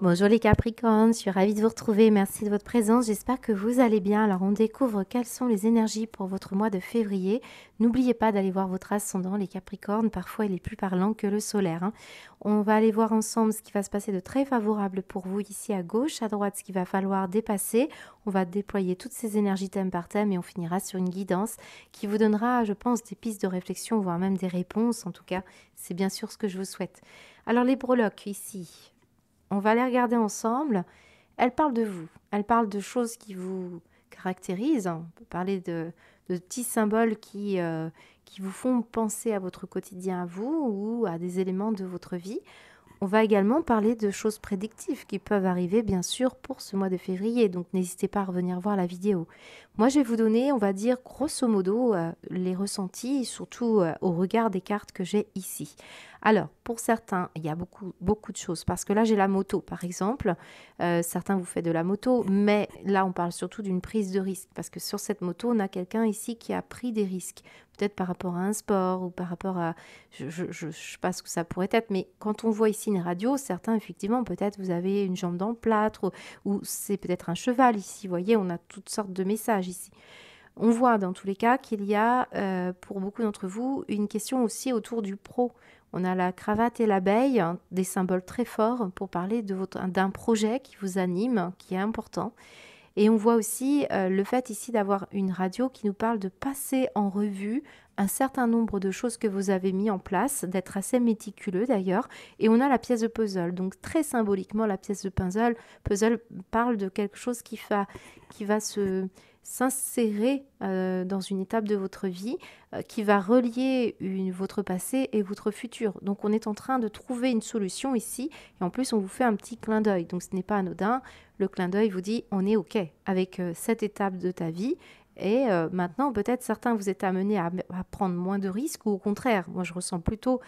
Bonjour les Capricornes, je suis ravie de vous retrouver. Merci de votre présence. J'espère que vous allez bien. Alors, on découvre quelles sont les énergies pour votre mois de février. N'oubliez pas d'aller voir votre ascendant, les Capricornes. Parfois, il est plus parlant que le solaire, hein. On va aller voir ensemble ce qui va se passer de très favorable pour vous ici à gauche, à droite, ce qu'il va falloir dépasser. On va déployer toutes ces énergies thème par thème et on finira sur une guidance qui vous donnera, je pense, des pistes de réflexion, voire même des réponses. En tout cas, c'est bien sûr ce que je vous souhaite. Alors, les breloques ici. On va les regarder ensemble. Elle parle de vous. Elle parle de choses qui vous caractérisent. On peut parler de petits symboles qui vous font penser à votre quotidien à vous ou à des éléments de votre vie. On va également parler de choses prédictives qui peuvent arriver, bien sûr, pour ce mois de février. Donc, n'hésitez pas à revenir voir la vidéo. Moi, je vais vous donner, on va dire, grosso modo, les ressentis, surtout au regard des cartes que j'ai ici. Alors, pour certains, il y a beaucoup de choses. Parce que là, j'ai la moto, par exemple. Certains vous faites de la moto, mais là, on parle surtout d'une prise de risque. Parce que sur cette moto, on a quelqu'un ici qui a pris des risques. Peut-être par rapport à un sport ou par rapport à... Je ne sais pas ce que ça pourrait être, mais quand on voit ici une radio, certains, effectivement, peut-être vous avez une jambe dans le plâtre ou c'est peut-être un cheval ici. Vous voyez, on a toutes sortes de messages ici. On voit dans tous les cas qu'il y a, pour beaucoup d'entre vous, une question aussi autour du pro. On a la cravate et l'abeille, hein, des symboles très forts pour parler d'un projet qui vous anime, qui est important. Et on voit aussi le fait ici d'avoir une radio qui nous parle de passer en revue un certain nombre de choses que vous avez mis en place, d'être assez méticuleux d'ailleurs. Et on a la pièce de puzzle. Donc très symboliquement, la pièce de puzzle parle de quelque chose qui va s'insérer dans une étape de votre vie, qui va relier votre passé et votre futur. Donc on est en train de trouver une solution ici. Et en plus, on vous fait un petit clin d'œil. Donc ce n'est pas anodin. Le clin d'œil vous dit on est OK avec cette étape de ta vie. Et maintenant, peut-être certains vous êtes amenés à prendre moins de risques ou au contraire, moi je ressens plutôt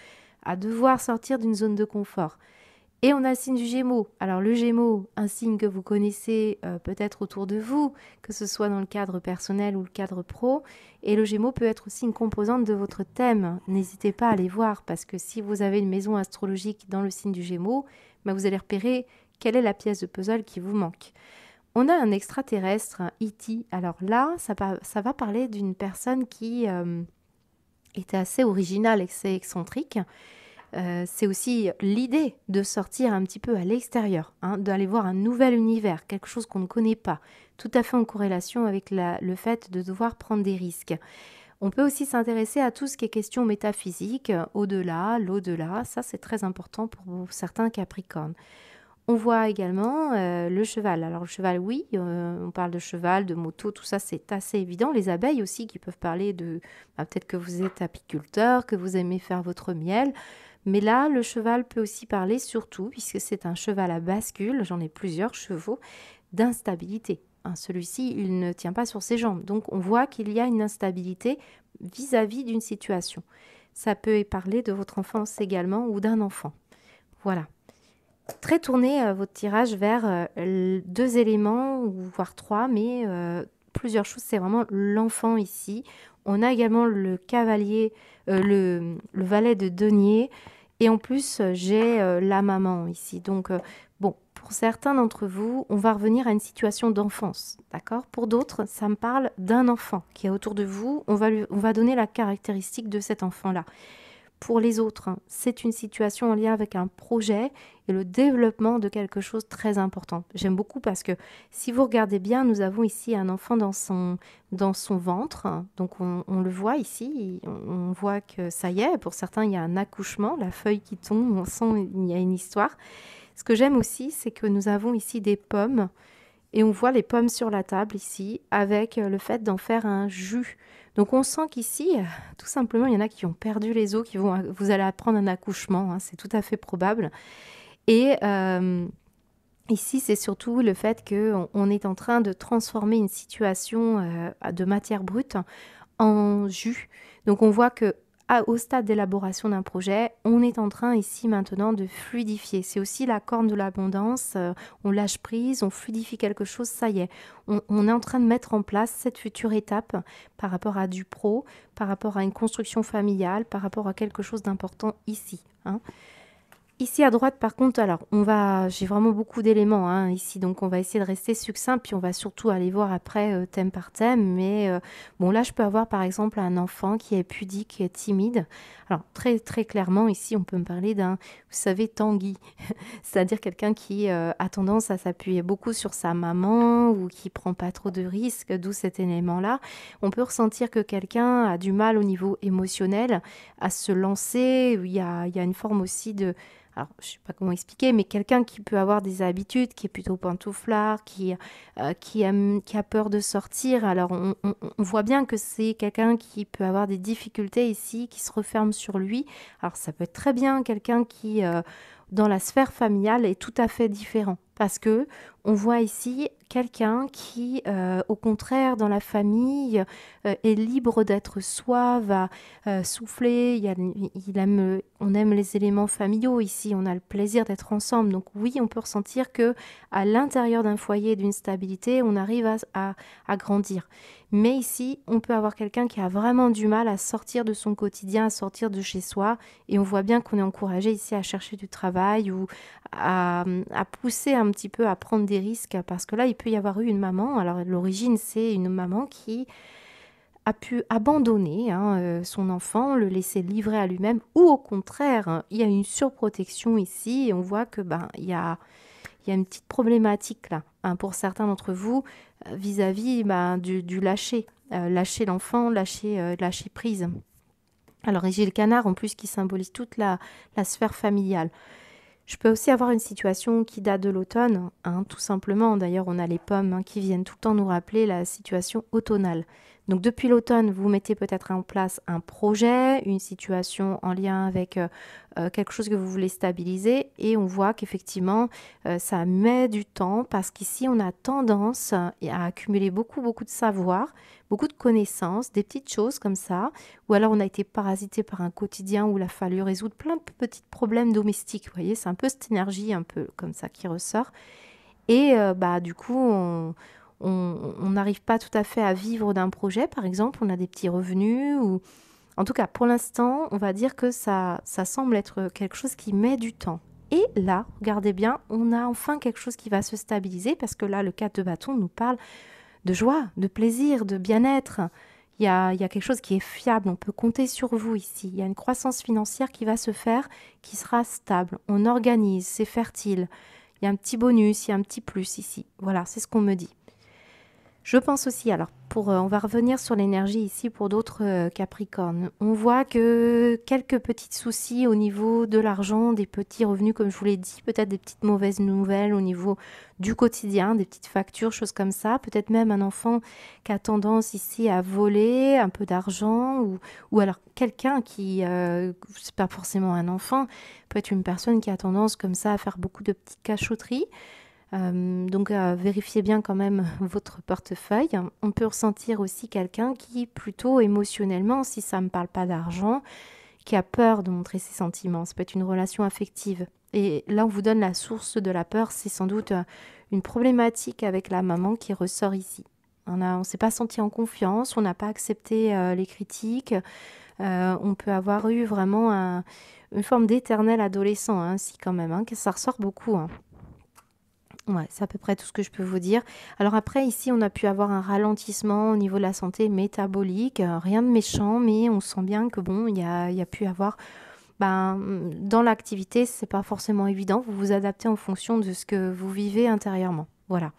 à devoir sortir d'une zone de confort. Et on a le signe du Gémeaux. Alors le Gémeaux, un signe que vous connaissez peut-être autour de vous, que ce soit dans le cadre personnel ou le cadre pro. Et le Gémeaux peut être aussi une composante de votre thème. N'hésitez pas à aller voir parce que si vous avez une maison astrologique dans le signe du Gémeaux, bah, vous allez repérer quelle est la pièce de puzzle qui vous manque. On a un extraterrestre, un E.T. Alors là, ça va parler d'une personne qui était assez originale et assez excentrique. C'est aussi l'idée de sortir un petit peu à l'extérieur, hein, d'aller voir un nouvel univers, quelque chose qu'on ne connaît pas, tout à fait en corrélation avec le fait de devoir prendre des risques. On peut aussi s'intéresser à tout ce qui est question métaphysique, au-delà, l'au-delà, ça c'est très important pour certains Capricornes. On voit également le cheval. Alors le cheval, oui, on parle de cheval, de moto, tout ça c'est assez évident. Les abeilles aussi qui peuvent parler de... peut-être que vous êtes apiculteur, que vous aimez faire votre miel. Mais là, le cheval peut aussi parler surtout, puisque c'est un cheval à bascule, j'en ai plusieurs chevaux, d'instabilité. Hein, celui-ci, il ne tient pas sur ses jambes. Donc on voit qu'il y a une instabilité vis-à-vis d'une situation. Ça peut parler de votre enfance également ou d'un enfant. Voilà. Très tourné votre tirage vers deux éléments, ou voire trois, mais plusieurs choses. C'est vraiment l'enfant ici. On a également le cavalier, le valet de denier. Et en plus, j'ai la maman ici. Donc, bon, pour certains d'entre vous, on va revenir à une situation d'enfance. D'accord? Pour d'autres, ça me parle d'un enfant qui est autour de vous. On va donner la caractéristique de cet enfant-là. Pour les autres, hein, c'est une situation en lien avec un projet et le développement de quelque chose de très important. J'aime beaucoup parce que si vous regardez bien, nous avons ici un enfant dans son ventre. Donc on le voit ici, on voit que ça y est, pour certains il y a un accouchement, la feuille qui tombe, on sent il y a une histoire. Ce que j'aime aussi, c'est que nous avons ici des pommes et on voit les pommes sur la table ici avec le fait d'en faire un jus. Donc on sent qu'ici, tout simplement, il y en a qui ont perdu les os, vous allez apprendre un accouchement, hein, c'est tout à fait probable. Et ici, c'est surtout le fait qu'on est en train de transformer une situation de matière brute en jus. Donc on voit que au stade d'élaboration d'un projet, on est en train ici maintenant de fluidifier. C'est aussi la corne de l'abondance, on lâche prise, on fluidifie quelque chose, ça y est. On est en train de mettre en place cette future étape par rapport à du pro, par rapport à une construction familiale, par rapport à quelque chose d'important ici, hein. Ici à droite, par contre, alors j'ai vraiment beaucoup d'éléments hein, ici, donc on va essayer de rester succinct, puis on va surtout aller voir après thème par thème. Mais bon, là, je peux avoir par exemple un enfant qui est pudique, qui est timide. Alors très très clairement ici, on peut me parler d'un, vous savez, Tanguy, c'est-à-dire quelqu'un qui a tendance à s'appuyer beaucoup sur sa maman ou qui prend pas trop de risques, d'où cet élément-là. On peut ressentir que quelqu'un a du mal au niveau émotionnel à se lancer. Il y a une forme aussi de alors, je ne sais pas comment expliquer, mais quelqu'un qui peut avoir des habitudes, qui est plutôt pantouflard, qui a peur de sortir. Alors, on voit bien que c'est quelqu'un qui peut avoir des difficultés ici, qui se referme sur lui. Alors, ça peut être très bien quelqu'un qui, dans la sphère familiale, est tout à fait différent. Parce que on voit ici quelqu'un qui, au contraire, dans la famille, est libre d'être soi, va souffler. On aime les éléments familiaux ici. On a le plaisir d'être ensemble. Donc oui, on peut ressentir que à l'intérieur d'un foyer, d'une stabilité, on arrive à grandir. Mais ici, on peut avoir quelqu'un qui a vraiment du mal à sortir de son quotidien, à sortir de chez soi. Et on voit bien qu'on est encouragé ici à chercher du travail ou à pousser un petit peu à prendre des risques. Parce que là, il peut y avoir eu une maman. Alors, l'origine, c'est une maman qui a pu abandonner son enfant, le laisser livrer à lui-même. Ou au contraire, hein, il y a une surprotection ici. Et on voit que il y a une petite problématique là, hein, pour certains d'entre vous, vis-à-vis du lâcher. Lâcher l'enfant, lâcher prise. Alors, et j'ai le canard en plus qui symbolise toute la sphère familiale. Je peux aussi avoir une situation qui date de l'automne, hein, tout simplement. D'ailleurs, on a les pommes hein, qui viennent tout le temps nous rappeler la situation automnale. Donc, depuis l'automne, vous mettez peut-être en place un projet, une situation en lien avec quelque chose que vous voulez stabiliser. Et on voit qu'effectivement, ça met du temps parce qu'ici, on a tendance à accumuler beaucoup, beaucoup de savoir, beaucoup de connaissances, des petites choses comme ça. Ou alors, on a été parasité par un quotidien où il a fallu résoudre plein de petits problèmes domestiques. Vous voyez, c'est un peu cette énergie un peu comme ça qui ressort. Et du coup, on n'arrive pas tout à fait à vivre d'un projet, par exemple. On a des petits revenus. Ou en tout cas, pour l'instant, on va dire que ça semble être quelque chose qui met du temps. Et là, regardez bien, on a enfin quelque chose qui va se stabiliser parce que là, le 4 de bâton nous parle de joie, de plaisir, de bien-être. Il y a quelque chose qui est fiable, on peut compter sur vous ici. Il y a une croissance financière qui va se faire, qui sera stable. On organise, c'est fertile. Il y a un petit bonus, il y a un petit plus ici. Voilà, c'est ce qu'on me dit. Je pense aussi, alors on va revenir sur l'énergie ici pour d'autres Capricornes. On voit que quelques petits soucis au niveau de l'argent, des petits revenus, comme je vous l'ai dit, peut-être des petites mauvaises nouvelles au niveau du quotidien, des petites factures, choses comme ça. Peut-être même un enfant qui a tendance ici à voler un peu d'argent ou alors quelqu'un qui, c'est pas forcément un enfant, peut être une personne qui a tendance comme ça à faire beaucoup de petites cachotteries. Donc vérifiez bien quand même votre portefeuille. On peut ressentir aussi quelqu'un qui plutôt émotionnellement, si ça ne me parle pas d'argent, qui a peur de montrer ses sentiments. Ça peut être une relation affective. Et là, on vous donne la source de la peur. C'est sans doute une problématique avec la maman qui ressort ici. On ne s'est pas senti en confiance, on n'a pas accepté les critiques. On peut avoir eu vraiment une forme d'éternel adolescent, hein, si quand même, hein, que ça ressort beaucoup. Hein. Ouais, c'est à peu près tout ce que je peux vous dire. Alors après, ici, on a pu avoir un ralentissement au niveau de la santé métabolique. Rien de méchant, mais on sent bien que bon, il y a pu avoir... dans l'activité, c'est pas forcément évident. Vous vous adaptez en fonction de ce que vous vivez intérieurement. Voilà.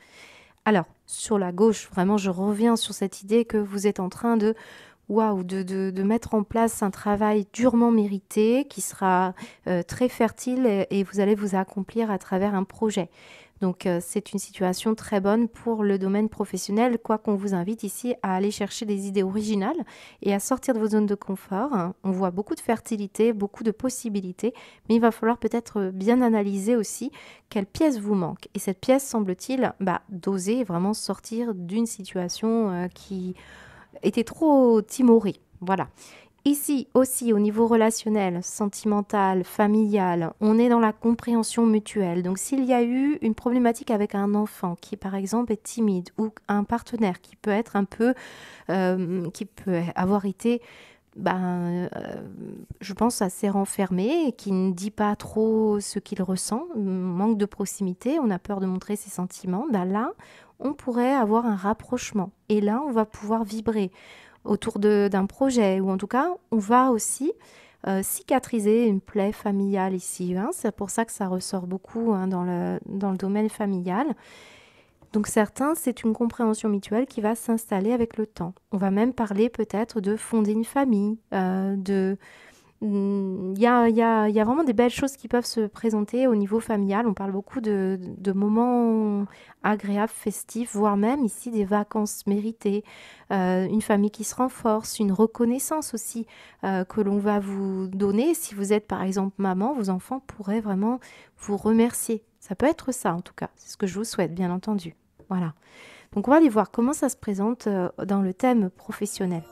Alors, sur la gauche, vraiment, je reviens sur cette idée que vous êtes en train de... Waouh, de mettre en place un travail durement mérité qui sera très fertile et vous allez vous accomplir à travers un projet. Donc, c'est une situation très bonne pour le domaine professionnel, quoi qu'on vous invite ici à aller chercher des idées originales et à sortir de vos zones de confort. Hein. On voit beaucoup de fertilité, beaucoup de possibilités, mais il va falloir peut-être bien analyser aussi quelle pièce vous manque. Et cette pièce, semble-t-il, d'oser vraiment sortir d'une situation qui était trop timorée. Voilà. Ici aussi, au niveau relationnel, sentimental, familial, on est dans la compréhension mutuelle. Donc, s'il y a eu une problématique avec un enfant qui, par exemple, est timide ou un partenaire qui peut être un peu, qui peut avoir été je pense, assez renfermé et qui ne dit pas trop ce qu'il ressent, manque de proximité, on a peur de montrer ses sentiments, là, on pourrait avoir un rapprochement. Et là, on va pouvoir vibrer autour d'un projet, ou en tout cas, on va aussi cicatriser une plaie familiale ici. Hein. C'est pour ça que ça ressort beaucoup hein, dans le domaine familial. Donc certains, c'est une compréhension mutuelle qui va s'installer avec le temps. On va même parler peut-être de fonder une famille, il y a vraiment des belles choses qui peuvent se présenter au niveau familial. On parle beaucoup de moments agréables, festifs, voire même ici des vacances méritées, une famille qui se renforce, une reconnaissance aussi que l'on va vous donner. Si vous êtes par exemple maman, vos enfants pourraient vraiment vous remercier. Ça peut être ça en tout cas, c'est ce que je vous souhaite bien entendu. Voilà. Donc on va aller voir comment ça se présente dans le thème professionnel.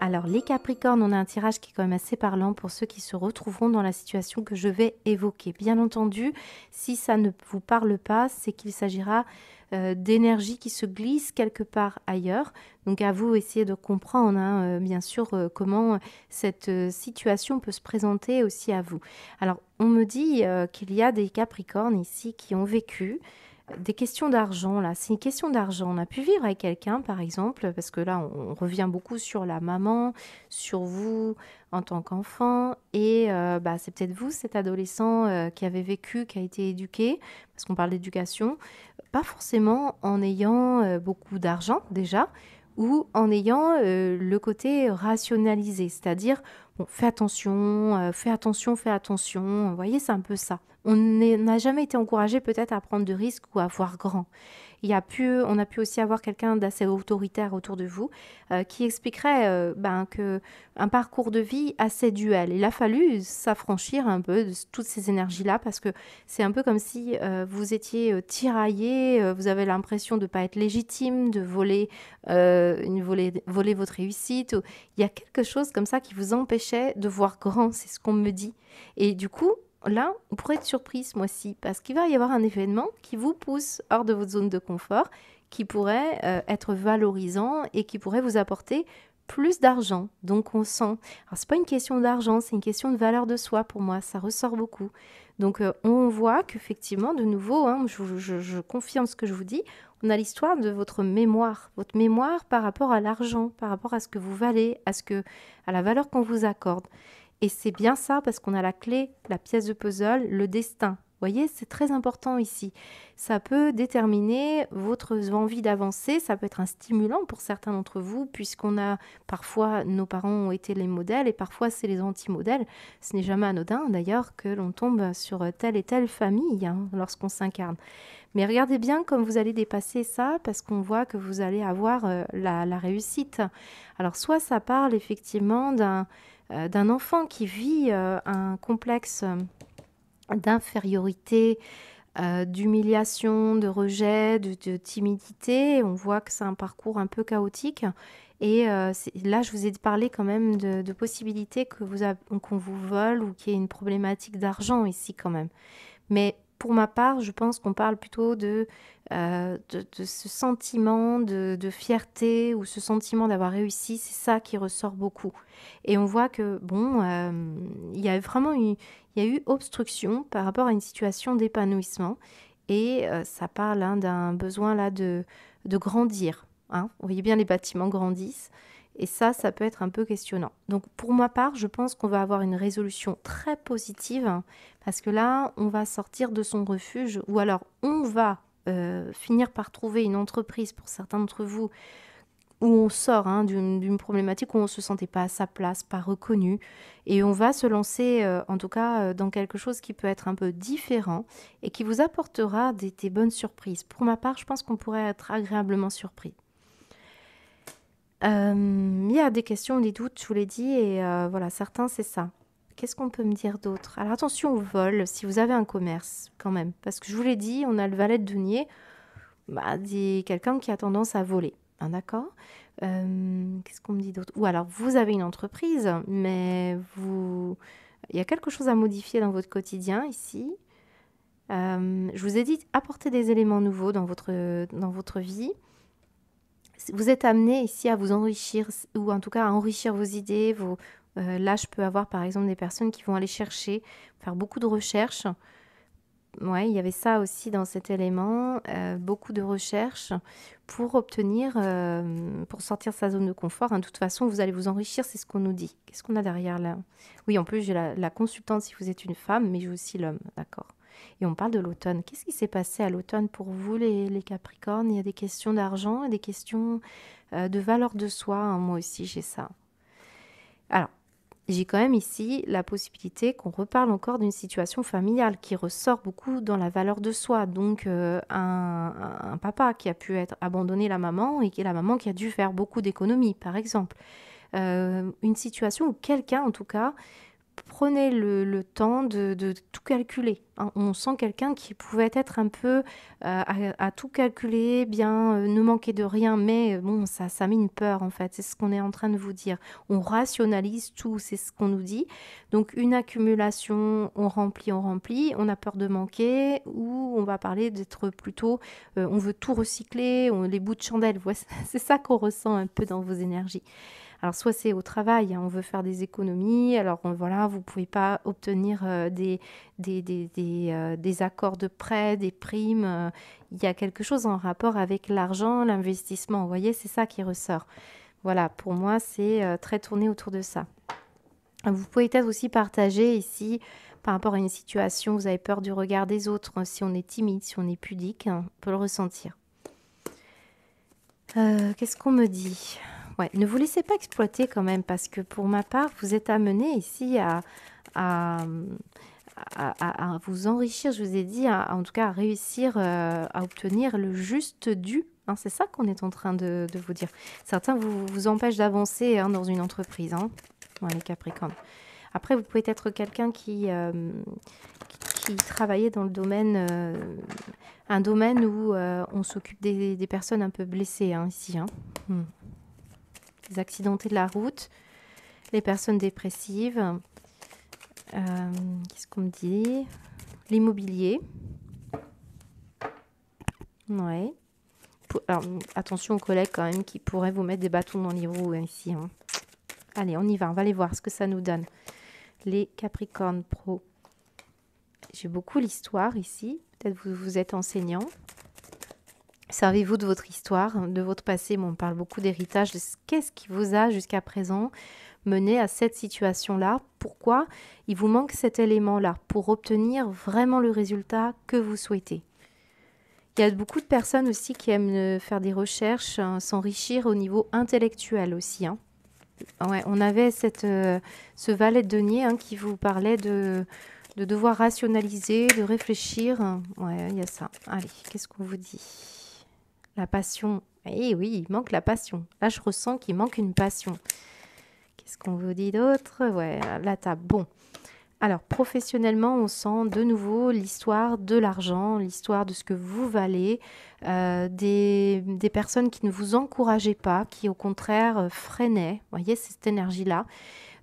Alors les Capricornes, on a un tirage qui est quand même assez parlant pour ceux qui se retrouveront dans la situation que je vais évoquer. Bien entendu, si ça ne vous parle pas, c'est qu'il s'agira d'énergie qui se glisse quelque part ailleurs. Donc à vous essayer de comprendre, hein, bien sûr, comment cette situation peut se présenter aussi à vous. Alors on me dit qu'il y a des Capricornes ici qui ont vécu des questions d'argent, là, c'est une question d'argent. On a pu vivre avec quelqu'un, par exemple, parce que là, on revient beaucoup sur la maman, sur vous en tant qu'enfant, et c'est peut-être vous, cet adolescent qui avait vécu, qui a été éduqué, parce qu'on parle d'éducation, pas forcément en ayant beaucoup d'argent déjà, ou en ayant le côté rationalisé, c'est-à-dire, bon, fais attention, fais attention, fais attention, vous voyez, c'est un peu ça. N'a jamais été encouragé peut-être à prendre de risques ou à voir grand. On a pu aussi avoir quelqu'un d'assez autoritaire autour de vous qui expliquerait que un parcours de vie assez duel. Il a fallu s'affranchir un peu de toutes ces énergies-là parce que c'est un peu comme si vous étiez tiraillé, vous avez l'impression de ne pas être légitime, de voler votre réussite. Il y a quelque chose comme ça qui vous empêchait de voir grand, c'est ce qu'on me dit. Et du coup, là, on pourrait être surpris ce mois-ci parce qu'il va y avoir un événement qui vous pousse hors de votre zone de confort, qui pourrait être valorisant et qui pourrait vous apporter plus d'argent. Donc on sent. Alors c'est pas une question d'argent, c'est une question de valeur de soi pour moi. Ça ressort beaucoup. Donc on voit qu'effectivement, de nouveau, hein, je confirme ce que je vous dis. On a l'histoire de votre mémoire par rapport à l'argent, par rapport à ce que vous valez, à la valeur qu'on vous accorde. Et c'est bien ça parce qu'on a la clé, la pièce de puzzle, le destin. Vous voyez, c'est très important ici. Ça peut déterminer votre envie d'avancer, ça peut être un stimulant pour certains d'entre vous, puisqu'on a parfois, nos parents ont été les modèles et parfois c'est les anti-modèles. Ce n'est jamais anodin d'ailleurs que l'on tombe sur telle et telle famille hein, lorsqu'on s'incarne. Mais regardez bien comme vous allez dépasser ça parce qu'on voit que vous allez avoir la réussite. Alors soit ça parle effectivement d'un enfant qui vit un complexe d'infériorité, d'humiliation, de rejet, de timidité. On voit que c'est un parcours un peu chaotique. Et là, je vous ai parlé quand même de possibilités qu'on vous vole ou qu'il y ait une problématique d'argent ici quand même. Mais pour ma part, je pense qu'on parle plutôt de ce sentiment de fierté ou ce sentiment d'avoir réussi. C'est ça qui ressort beaucoup. Et on voit que, bon, il y a vraiment il y a eu obstruction par rapport à une situation d'épanouissement. Et ça parle hein, d'un besoin là de grandir. Hein. Vous voyez bien, les bâtiments grandissent. Et ça peut être un peu questionnant. Donc pour ma part, je pense qu'on va avoir une résolution très positive hein, parce que là, on va sortir de son refuge ou alors on va finir par trouver une entreprise pour certains d'entre vous où on sort hein, d'une problématique où on ne se sentait pas à sa place, pas reconnu. Et on va se lancer, en tout cas, dans quelque chose qui peut être un peu différent et qui vous apportera des bonnes surprises. Pour ma part, je pense qu'on pourrait être agréablement surpris. Il y a des questions, des doutes, je vous l'ai dit, et voilà, certains, c'est ça. Qu'est-ce qu'on peut me dire d'autre? Alors attention au vol, si vous avez un commerce, quand même. Parce que je vous l'ai dit, on a le valet de denier, quelqu'un qui a tendance à voler. Hein, d'accord? Qu'est-ce qu'on me dit d'autre? Ou alors vous avez une entreprise, mais il y a quelque chose à modifier dans votre quotidien ici. Je vous ai dit apporter des éléments nouveaux dans votre vie. Vous êtes amené ici à vous enrichir, ou en tout cas à enrichir vos idées. Là, je peux avoir par exemple des personnes qui vont aller chercher, faire beaucoup de recherches. Ouais, il y avait ça aussi dans cet élément, beaucoup de recherches pour obtenir, pour sortir de sa zone de confort, hein. De toute façon, vous allez vous enrichir, c'est ce qu'on nous dit. Qu'est-ce qu'on a derrière là? Oui, en plus, j'ai la consultante si vous êtes une femme, mais j'ai aussi l'homme, d'accord. Et on parle de l'automne. Qu'est-ce qui s'est passé à l'automne pour vous, les Capricornes? Il y a des questions d'argent et des questions de valeur de soi, hein. Moi aussi, j'ai ça. Alors, j'ai quand même ici la possibilité qu'on reparle encore d'une situation familiale qui ressort beaucoup dans la valeur de soi. Donc, un papa qui a pu être abandonné la maman et qui est la maman qui a dû faire beaucoup d'économies, par exemple. Une situation où quelqu'un, en tout cas, prenez le temps de tout calculer, hein. On sent quelqu'un qui pouvait être un peu à tout calculer, bien ne manquer de rien, mais bon, ça met une peur en fait, c'est ce qu'on est en train de vous dire. On rationalise tout, c'est ce qu'on nous dit. Donc une accumulation, on remplit, on a peur de manquer, ou on va parler d'être plutôt, on veut tout recycler, les bouts de chandelle, c'est ça qu'on ressent un peu dans vos énergies. Alors soit c'est au travail, hein, on veut faire des économies, alors voilà, vous ne pouvez pas obtenir des accords de prêt, des primes. Il y a quelque chose en rapport avec l'argent, l'investissement. Vous voyez, c'est ça qui ressort. Voilà, pour moi, c'est très tourné autour de ça. Vous pouvez peut-être aussi partager ici par rapport à une situation, vous avez peur du regard des autres, si on est timide, si on est pudique, hein, on peut le ressentir. Qu'est-ce qu'on me dit? Ouais, ne vous laissez pas exploiter quand même, parce que pour ma part, vous êtes amené ici à, à vous enrichir, je vous ai dit, en tout cas à réussir à obtenir le juste dû, hein. C'est ça qu'on est en train de vous dire. Certains vous empêchent d'avancer, hein, dans une entreprise, hein, ouais, les Capricornes. Après, vous pouvez être quelqu'un qui travaillait dans le domaine, un domaine où on s'occupe des personnes un peu blessées, hein, ici, hein. Les accidentés de la route, les personnes dépressives. Qu'est-ce qu'on me dit? L'immobilier. Ouais. Alors, attention aux collègues quand même qui pourraient vous mettre des bâtons dans les roues, hein, ici, hein. Allez, on y va, on va aller voir ce que ça nous donne. Les Capricornes Pro. J'ai beaucoup l'histoire ici. Peut-être vous êtes enseignant. Servez-vous de votre histoire, de votre passé. Bon, on parle beaucoup d'héritage. Qu'est-ce qui vous a jusqu'à présent mené à cette situation-là? Pourquoi il vous manque cet élément-là pour obtenir vraiment le résultat que vous souhaitez? Il y a beaucoup de personnes aussi qui aiment faire des recherches, hein, s'enrichir au niveau intellectuel aussi, hein. Ouais, on avait ce valet de denier, hein, qui vous parlait de devoir rationaliser, de réfléchir. Ouais, il y a ça. Allez, qu'est-ce qu'on vous dit? La passion. Eh oui, il manque la passion. Là, je ressens qu'il manque une passion. Qu'est-ce qu'on vous dit d'autre? Ouais, la table. Bon. Alors, professionnellement, on sent de nouveau l'histoire de l'argent, l'histoire de ce que vous valez, des personnes qui ne vous encourageaient pas, qui au contraire freinaient. Vous voyez, c'est cette énergie-là.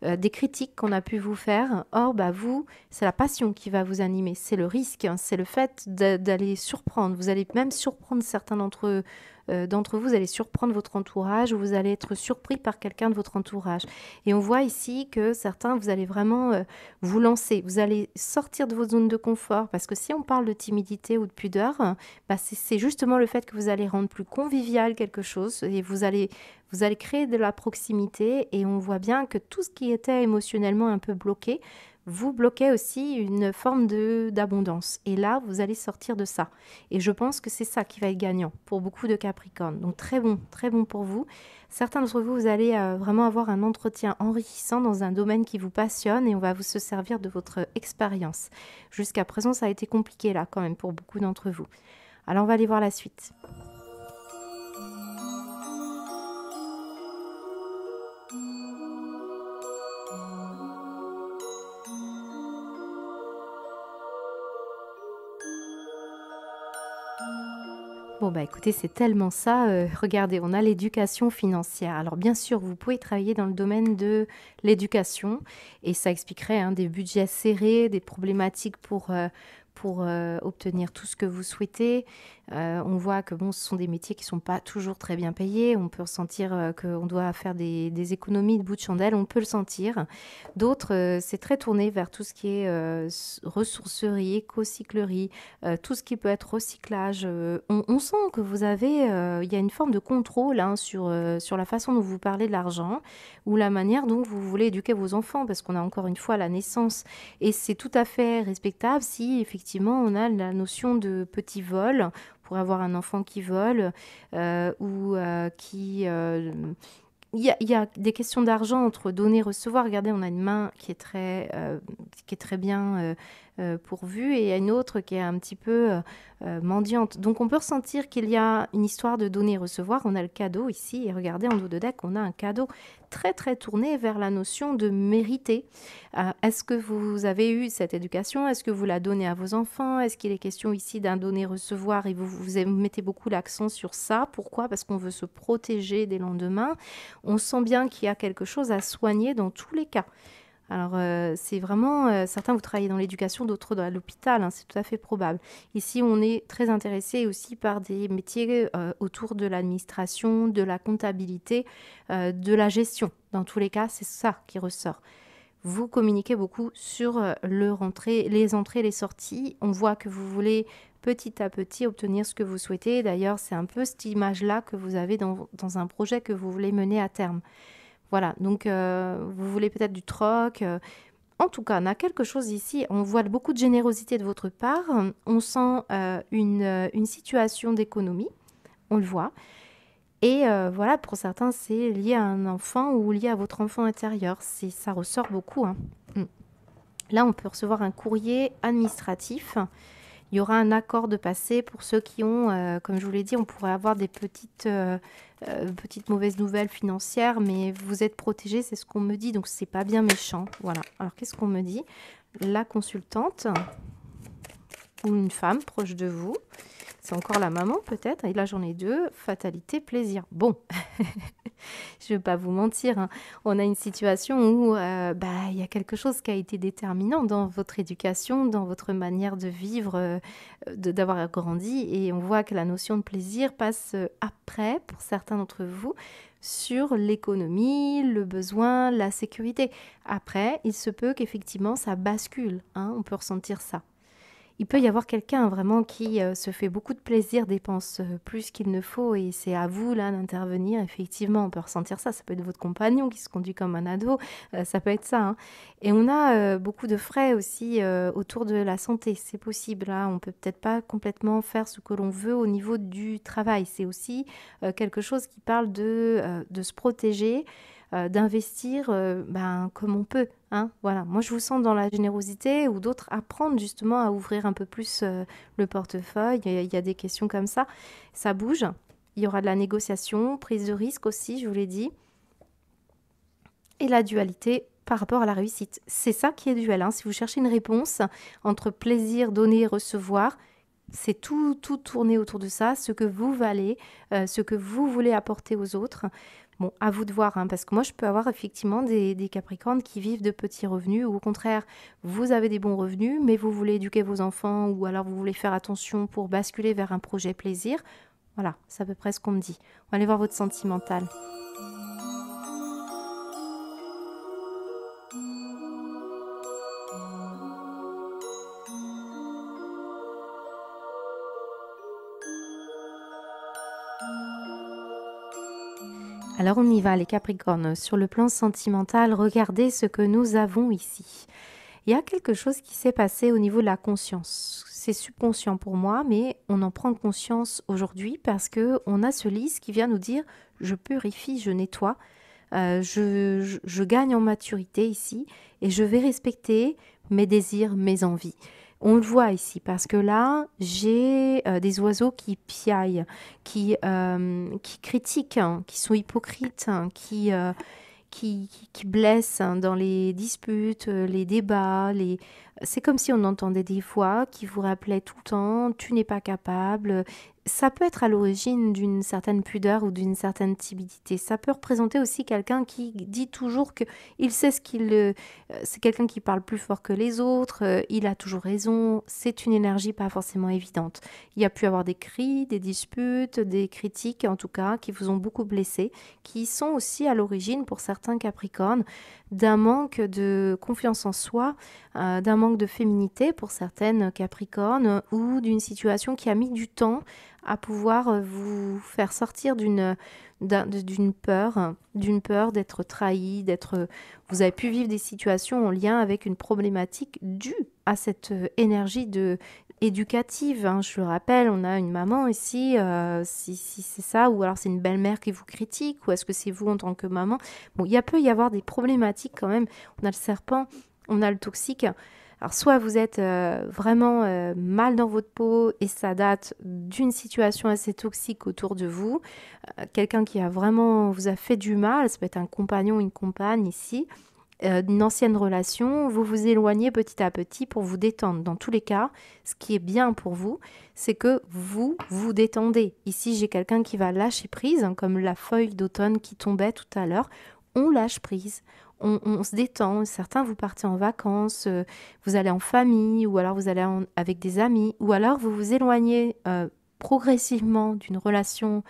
Des critiques qu'on a pu vous faire. Or, bah, vous, c'est la passion qui va vous animer. C'est le risque, hein, c'est le fait d'aller surprendre. Vous allez même surprendre certains d'entre vous. Vous allez surprendre votre entourage, ou vous allez être surpris par quelqu'un de votre entourage. Et on voit ici que certains, vous allez vraiment vous lancer. Vous allez sortir de votre zone de confort. Parce que si on parle de timidité ou de pudeur, bah, c'est justement le fait que vous allez rendre plus convivial quelque chose. Et vous allez créer de la proximité, et on voit bien que tout ce qui était émotionnellement un peu bloqué, vous bloquez aussi une forme d'abondance. Et là, vous allez sortir de ça. Et je pense que c'est ça qui va être gagnant pour beaucoup de Capricornes. Donc très bon pour vous. Certains d'entre vous, vous allez vraiment avoir un entretien enrichissant dans un domaine qui vous passionne, et on va vous se servir de votre expérience. Jusqu'à présent, ça a été compliqué là quand même pour beaucoup d'entre vous. Alors on va aller voir la suite. Bon, bah écoutez, c'est tellement ça. Regardez, on a l'éducation financière. Alors bien sûr, vous pouvez travailler dans le domaine de l'éducation et ça expliquerait hein, des budgets serrés, des problématiques pour obtenir tout ce que vous souhaitez. On voit que bon, ce sont des métiers qui ne sont pas toujours très bien payés. On peut ressentir qu'on doit faire des économies de bout de chandelle. On peut le sentir. D'autres, c'est très tourné vers tout ce qui est ressourcerie, éco-cyclerie, tout ce qui peut être recyclage. On sent que vous avez, il y a une forme de contrôle hein, sur la façon dont vous parlez de l'argent ou la manière dont vous voulez éduquer vos enfants, parce qu'on a encore une fois la naissance. Et c'est tout à fait respectable si effectivement on a la notion de petit vol pour avoir un enfant qui vole ou qui... il y a des questions d'argent entre donner et recevoir. Regardez, on a une main qui est très bien pourvue et il y a une autre qui est un petit peu mendiante. Donc on peut ressentir qu'il y a une histoire de donner et recevoir. On a le cadeau ici et regardez en dos de deck, on a un cadeau très très tourné vers la notion de mériter. Est-ce que vous avez eu cette éducation? Est-ce que vous la donnez à vos enfants? Est-ce qu'il est question ici d'un donner-recevoir et vous mettez beaucoup l'accent sur ça? Pourquoi? Parce qu'on veut se protéger des lendemains. On sent bien qu'il y a quelque chose à soigner dans tous les cas. Alors, c'est vraiment, certains vous travaillez dans l'éducation, d'autres dans l'hôpital, hein, c'est tout à fait probable. Ici, on est très intéressé aussi par des métiers autour de l'administration, de la comptabilité, de la gestion. Dans tous les cas, c'est ça qui ressort. Vous communiquez beaucoup sur les entrées, les sorties. On voit que vous voulez petit à petit obtenir ce que vous souhaitez. D'ailleurs, c'est un peu cette image-là que vous avez dans un projet que vous voulez mener à terme. Voilà, donc vous voulez peut-être du troc. En tout cas, on a quelque chose ici. On voit beaucoup de générosité de votre part. On sent une situation d'économie. On le voit. Et voilà, pour certains, c'est lié à un enfant ou lié à votre enfant intérieur. Ça ressort beaucoup. Hein. Là, on peut recevoir un courrier administratif. Il y aura un accord de passé pour ceux qui ont, comme je vous l'ai dit, on pourrait avoir des petites mauvaises nouvelles financières, mais vous êtes protégés, c'est ce qu'on me dit, donc c'est pas bien méchant. Voilà. Alors, qu'est-ce qu'on me dit? La consultante ou une femme proche de vous. C'est encore la maman peut-être. Et là, j'en ai deux. Fatalité, plaisir. Bon, je ne vais pas vous mentir. Hein. On a une situation où il y a quelque chose qui a été déterminant dans votre éducation, dans votre manière de vivre, d'avoir grandi. Et on voit que la notion de plaisir passe après, pour certains d'entre vous, sur l'économie, le besoin, la sécurité. Après, il se peut qu'effectivement, ça bascule. Hein, on peut ressentir ça. Il peut y avoir quelqu'un vraiment qui se fait beaucoup de plaisir, dépense plus qu'il ne faut et c'est à vous là d'intervenir. Effectivement, on peut ressentir ça. Ça peut être votre compagnon qui se conduit comme un ado, ça peut être ça. Hein. Et on a beaucoup de frais aussi autour de la santé. C'est possible. Là, on peut peut-être pas complètement faire ce que l'on veut au niveau du travail. C'est aussi quelque chose qui parle de se protéger. D'investir comme on peut. Hein, voilà. Moi, je vous sens dans la générosité ou d'autres apprendre justement à ouvrir un peu plus le portefeuille. Il y a des questions comme ça. Ça bouge. Il y aura de la négociation, prise de risque aussi, je vous l'ai dit. Et la dualité par rapport à la réussite. C'est ça qui est duel. Hein. Si vous cherchez une réponse entre plaisir, donner et recevoir, c'est tout tourné autour de ça, ce que vous valez, ce que vous voulez apporter aux autres. Bon, à vous de voir, hein, parce que moi, je peux avoir effectivement des Capricornes qui vivent de petits revenus, ou au contraire, vous avez des bons revenus, mais vous voulez éduquer vos enfants, ou alors vous voulez faire attention pour basculer vers un projet plaisir. Voilà, c'est à peu près ce qu'on me dit. On va aller voir votre sentimental. Alors on y va les Capricornes. Sur le plan sentimental, regardez ce que nous avons ici. Il y a quelque chose qui s'est passé au niveau de la conscience. C'est subconscient pour moi, mais on en prend conscience aujourd'hui parce que on a ce lys qui vient nous dire je purifie, je nettoie, je gagne en maturité ici et je vais respecter mes désirs, mes envies. On le voit ici parce que là, j'ai des oiseaux qui piaillent, qui critiquent, hein, qui sont hypocrites, hein, qui blessent hein, dans les disputes, les débats, C'est comme si on entendait des voix qui vous rappelaient tout le temps, tu n'es pas capable. Ça peut être à l'origine d'une certaine pudeur ou d'une certaine timidité. Ça peut représenter aussi quelqu'un qui dit toujours que il sait ce qu'il... c'est quelqu'un qui parle plus fort que les autres, il a toujours raison. C'est une énergie pas forcément évidente. Il y a pu avoir des cris, des disputes, des critiques en tout cas, qui vous ont beaucoup blessé, qui sont aussi à l'origine pour certains Capricornes d'un manque de confiance en soi, d'un manque de féminité pour certaines Capricornes ou d'une situation qui a mis du temps à pouvoir vous faire sortir d'une peur d'être trahi, vous avez pu vivre des situations en lien avec une problématique due à cette énergie éducative. Hein. Je le rappelle, on a une maman ici, si c'est ça, ou alors c'est une belle-mère qui vous critique, ou est-ce que c'est vous en tant que maman? Bon, il peut y avoir des problématiques quand même. On a le serpent, on a le toxique. Alors soit vous êtes vraiment mal dans votre peau et ça date d'une situation assez toxique autour de vous, quelqu'un qui a vraiment vous a fait du mal, ça peut être un compagnon, une compagne ici, d'une ancienne relation, vous vous éloignez petit à petit pour vous détendre. Dans tous les cas, ce qui est bien pour vous, c'est que vous vous détendez. Ici, j'ai quelqu'un qui va lâcher prise, hein, comme la feuille d'automne qui tombait tout à l'heure. On lâche prise, on se détend. Certains, vous partez en vacances, vous allez en famille, ou alors vous allez avec des amis, ou alors vous vous éloignez progressivement d'une relation,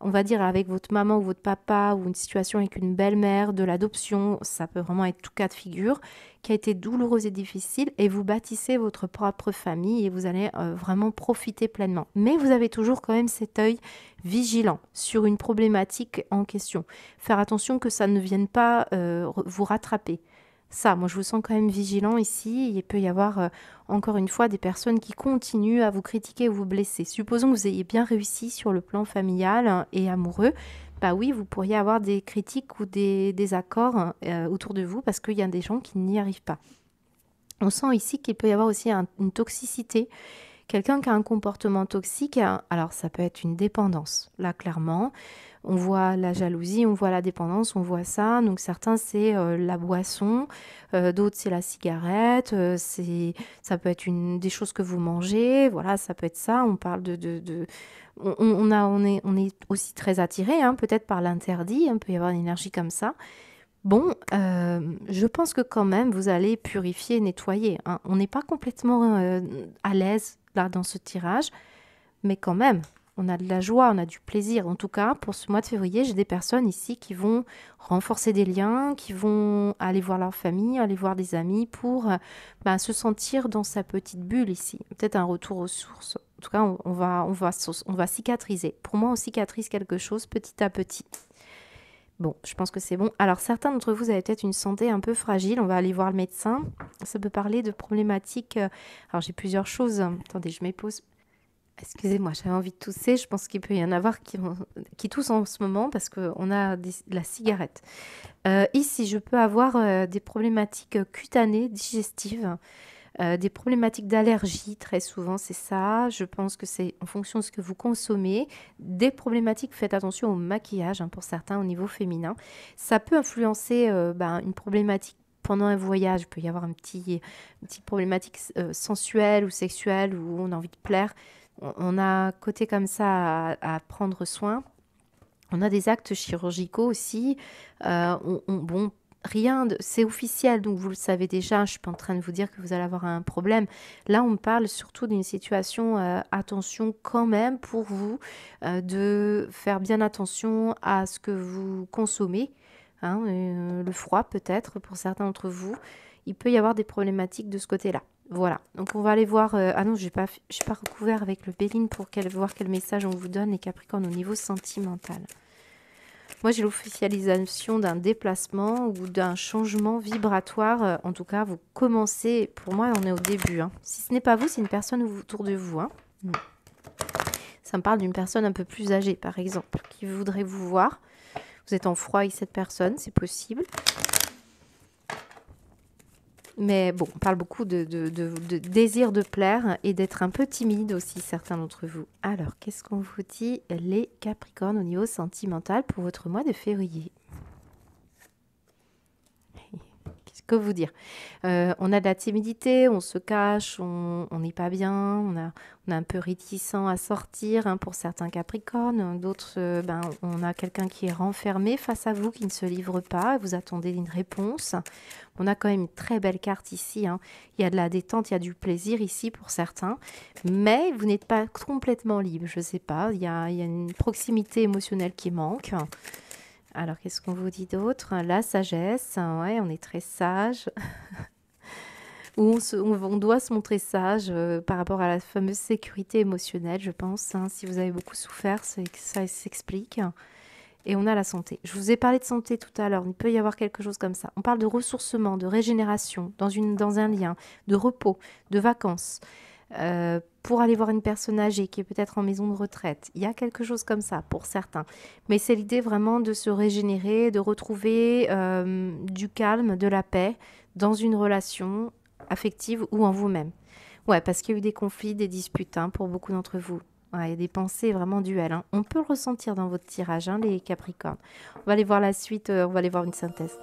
on va dire avec votre maman ou votre papa, ou une situation avec une belle-mère, de l'adoption, ça peut vraiment être tout cas de figure, qui a été douloureuse et difficile, et vous bâtissez votre propre famille et vous allez vraiment profiter pleinement. Mais vous avez toujours quand même cet œil vigilant sur une problématique en question. Faire attention que ça ne vienne pas vous rattraper. Ça, moi je vous sens quand même vigilant ici. Il peut y avoir encore une fois des personnes qui continuent à vous critiquer ou vous blesser. Supposons que vous ayez bien réussi sur le plan familial et amoureux. Bah oui, vous pourriez avoir des critiques ou des désaccords autour de vous parce qu'il y a des gens qui n'y arrivent pas. On sent ici qu'il peut y avoir aussi une toxicité. Quelqu'un qui a un comportement toxique, alors ça peut être une dépendance, là clairement. On voit la jalousie, on voit la dépendance, on voit ça. Donc certains, c'est la boisson, d'autres, c'est la cigarette, ça peut être des choses que vous mangez, voilà, ça peut être ça. On parle on est aussi très attiré, hein, peut-être par l'interdit, il peut y avoir une énergie comme ça. Bon, je pense que quand même, vous allez purifier, nettoyer. Hein. On n'est pas complètement à l'aise là dans ce tirage, mais quand même, on a de la joie, on a du plaisir. En tout cas, pour ce mois de février, j'ai des personnes ici qui vont renforcer des liens, qui vont aller voir leur famille, aller voir des amis pour se sentir dans sa petite bulle ici. Peut-être un retour aux sources. En tout cas, on va cicatriser. Pour moi, on cicatrise quelque chose petit à petit. Bon, je pense que c'est bon. Alors, certains d'entre vous avez peut-être une santé un peu fragile. On va aller voir le médecin. Ça peut parler de problématiques. Alors, j'ai plusieurs choses. Attendez, je m'épose. Excusez-moi, j'avais envie de tousser. Je pense qu'il peut y en avoir qui toussent en ce moment parce qu'on a la cigarette. Ici, je peux avoir des problématiques cutanées, digestives. Des problématiques d'allergie, très souvent, c'est ça. Je pense que c'est en fonction de ce que vous consommez. Des problématiques, faites attention au maquillage, hein, pour certains au niveau féminin. Ça peut influencer une problématique pendant un voyage. Il peut y avoir une petite problématique sensuelle ou sexuelle où on a envie de plaire. On a côté comme ça à prendre soin. On a des actes chirurgicaux aussi. Bon, c'est officiel, donc vous le savez déjà, je ne suis pas en train de vous dire que vous allez avoir un problème. Là, on parle surtout d'une situation, attention quand même pour vous, de faire bien attention à ce que vous consommez. Hein, le froid peut-être pour certains d'entre vous. Il peut y avoir des problématiques de ce côté-là. Voilà, donc on va aller voir... ah non, je n'ai pas recouvert avec le Béline pour voir quel message on vous donne, les Capricornes, au niveau sentimental. Moi, j'ai l'officialisation d'un déplacement ou d'un changement vibratoire. En tout cas, vous commencez, pour moi, on est au début. Hein. Si ce n'est pas vous, c'est une personne autour de vous. Hein. Ça me parle d'une personne un peu plus âgée, par exemple, qui voudrait vous voir. Vous êtes en froid avec cette personne, c'est possible. Mais bon, on parle beaucoup de désir de plaire et d'être un peu timide aussi, certains d'entre vous. Alors, qu'est-ce qu'on vous dit, les Capricornes, au niveau sentimental pour votre mois de février? Qu'est-ce Que vous dire? On a de la timidité, on se cache, on n'est pas bien, on est un peu réticent à sortir, hein, pour certains Capricornes. D'autres, ben, on a quelqu'un qui est renfermé face à vous, qui ne se livre pas. Vous attendez une réponse. On a quand même une très belle carte ici, hein. Il y a de la détente, il y a du plaisir ici pour certains. Mais vous n'êtes pas complètement libre, je ne sais pas. Il y a une proximité émotionnelle qui manque. Alors, qu'est-ce qu'on vous dit d'autre? La sagesse, ouais, on est très sage. Ou on doit se montrer sage par rapport à la fameuse sécurité émotionnelle, je pense, hein. Si vous avez beaucoup souffert, c'est que ça s'explique. Et on a la santé. Je vous ai parlé de santé tout à l'heure, il peut y avoir quelque chose comme ça. On parle de ressourcement, de régénération, dans un lien, de repos, de vacances. Pour aller voir une personne âgée qui est peut-être en maison de retraite. Il y a quelque chose comme ça pour certains. Mais c'est l'idée vraiment de se régénérer, de retrouver du calme, de la paix dans une relation affective ou en vous-même. Ouais, parce qu'il y a eu des conflits, des disputes, hein, pour beaucoup d'entre vous. Ouais, il y a des pensées vraiment duelles, hein. On peut le ressentir dans votre tirage, hein, les Capricornes. On va aller voir la suite, on va aller voir une synthèse.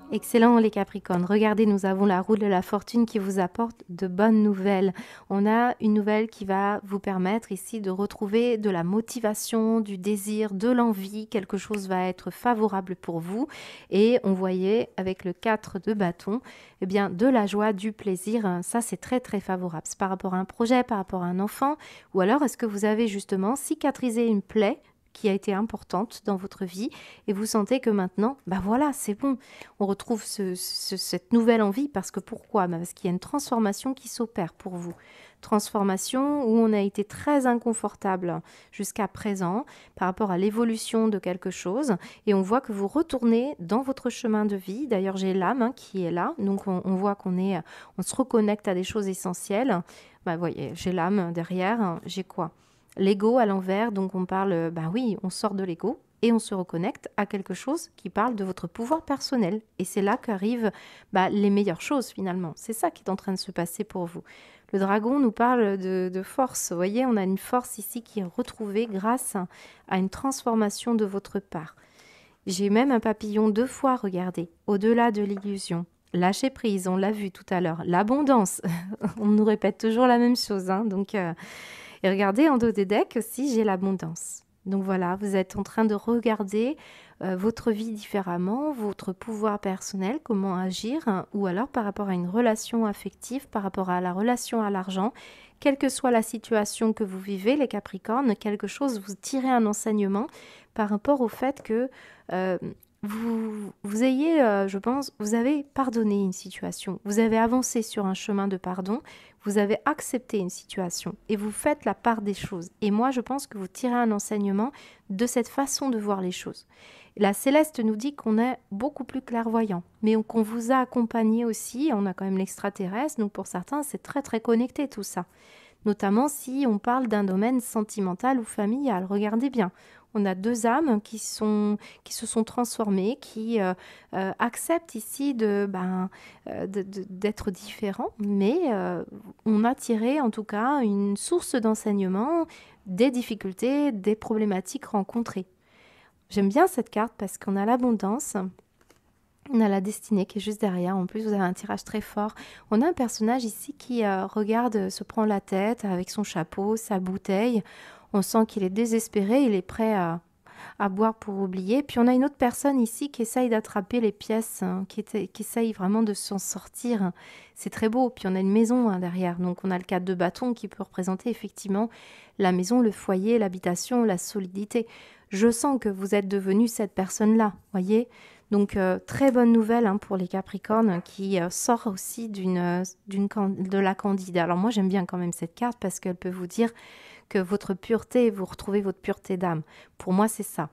Excellent les Capricornes. Regardez, nous avons la roue de la fortune qui vous apporte de bonnes nouvelles. On a une nouvelle qui va vous permettre ici de retrouver de la motivation, du désir, de l'envie. Quelque chose va être favorable pour vous. Et on voyait avec le 4 de bâton, eh bien, de la joie, du plaisir. Ça, c'est très très favorable. C'est par rapport à un projet, par rapport à un enfant. Ou alors, est-ce que vous avez justement cicatrisé une plaie qui a été importante dans votre vie et vous sentez que maintenant, bah voilà, c'est bon, on retrouve cette nouvelle envie parce que pourquoi? Parce qu'il y a une transformation qui s'opère pour vous. Transformation où on a été très inconfortable jusqu'à présent par rapport à l'évolution de quelque chose et on voit que vous retournez dans votre chemin de vie. D'ailleurs, j'ai l'âme, hein, qui est là, donc on voit on se reconnecte à des choses essentielles. Bah, vous voyez, j'ai l'âme derrière, hein, j'ai quoi? L'ego à l'envers, donc on parle, ben oui, on sort de l'ego et on se reconnecte à quelque chose qui parle de votre pouvoir personnel. Et c'est là qu'arrivent les meilleures choses finalement. C'est ça qui est en train de se passer pour vous. Le dragon nous parle de force. Vous voyez, on a une force ici qui est retrouvée grâce à une transformation de votre part. J'ai même un papillon 2 fois, regardez, au-delà de l'illusion. Lâcher prise, on l'a vu tout à l'heure. L'abondance, on nous répète toujours la même chose, hein, donc... Et regardez, en dos des decks aussi, j'ai l'abondance. Donc voilà, vous êtes en train de regarder votre vie différemment, votre pouvoir personnel, comment agir, hein, ou alors par rapport à une relation affective, par rapport à la relation à l'argent. Quelle que soit la situation que vous vivez, les Capricornes, quelque chose, vous tirez un enseignement par rapport au fait que vous ayez, je pense, vous avez pardonné une situation, vous avez avancé sur un chemin de pardon, vous avez accepté une situation et vous faites la part des choses. Et moi, je pense que vous tirez un enseignement de cette façon de voir les choses. La Céleste nous dit qu'on est beaucoup plus clairvoyant, mais qu'on vous a accompagné aussi. On a quand même l'extraterrestre, donc pour certains, c'est très très connecté tout ça. Notamment si on parle d'un domaine sentimental ou familial. Regardez bien, on a 2 âmes qui se sont transformées, qui acceptent ici d'être différents, mais on a tiré en tout cas une source d'enseignement des difficultés, des problématiques rencontrées. J'aime bien cette carte parce qu'on a l'abondance. On a la destinée qui est juste derrière. En plus, vous avez un tirage très fort. On a un personnage ici qui regarde, se prend la tête avec son chapeau, sa bouteille. On sent qu'il est désespéré, il est prêt à boire pour oublier. Puis on a une autre personne ici qui essaye d'attraper les pièces, hein, qui essaye vraiment de s'en sortir. C'est très beau. Puis on a une maison, hein, derrière. Donc on a le 4 de bâton qui peut représenter effectivement la maison, le foyer, l'habitation, la solidité. Je sens que vous êtes devenu cette personne-là, voyez. Donc, très bonne nouvelle, hein, pour les Capricornes qui sort aussi de la Candide. Alors moi, j'aime bien quand même cette carte parce qu'elle peut vous dire que votre pureté, vous retrouvez votre pureté d'âme. Pour moi, c'est ça.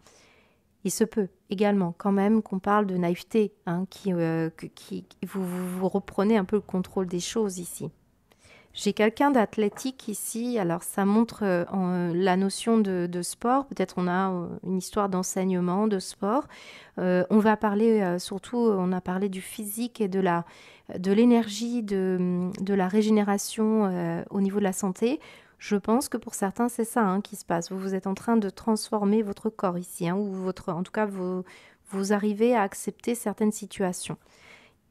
Il se peut également quand même qu'on parle de naïveté, hein, vous reprenez un peu le contrôle des choses ici. J'ai quelqu'un d'athlétique ici, alors ça montre la notion de sport, peut-être on a une histoire d'enseignement, de sport. On va parler surtout, on a parlé du physique et de l'énergie, de la régénération au niveau de la santé. Je pense que pour certains, c'est ça hein, qui se passe. Vous êtes en train de transformer votre corps ici, hein, ou en tout cas, vous arrivez à accepter certaines situations.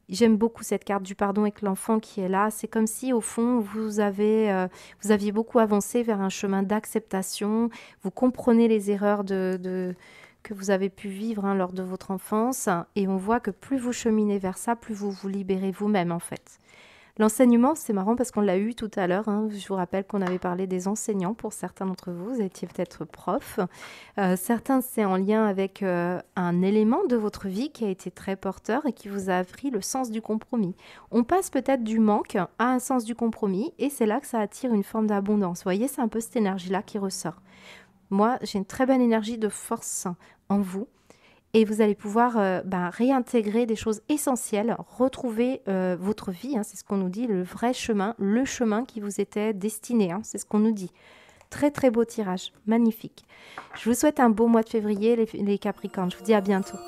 J'aime beaucoup cette carte du pardon avec l'enfant qui est là. C'est comme si, au fond, vous aviez beaucoup avancé vers un chemin d'acceptation. Vous comprenez les erreurs que vous avez pu vivre hein, lors de votre enfance. Et on voit que plus vous cheminez vers ça, plus vous vous libérez vous-même, en fait. L'enseignement, c'est marrant parce qu'on l'a eu tout à l'heure. Hein. Je vous rappelle qu'on avait parlé des enseignants pour certains d'entre vous. Vous étiez peut-être prof. Certains, c'est en lien avec un élément de votre vie qui a été très porteur et qui vous a appris le sens du compromis. On passe peut-être du manque à un sens du compromis et c'est là que ça attire une forme d'abondance. Vous voyez, c'est un peu cette énergie-là qui ressort. Moi, j'ai une très bonne énergie de force en vous. Et vous allez pouvoir réintégrer des choses essentielles, retrouver votre vie, hein, c'est ce qu'on nous dit, le vrai chemin, le chemin qui vous était destiné, hein, c'est ce qu'on nous dit. Très très beau tirage, magnifique. Je vous souhaite un beau mois de février les Capricornes, je vous dis à bientôt.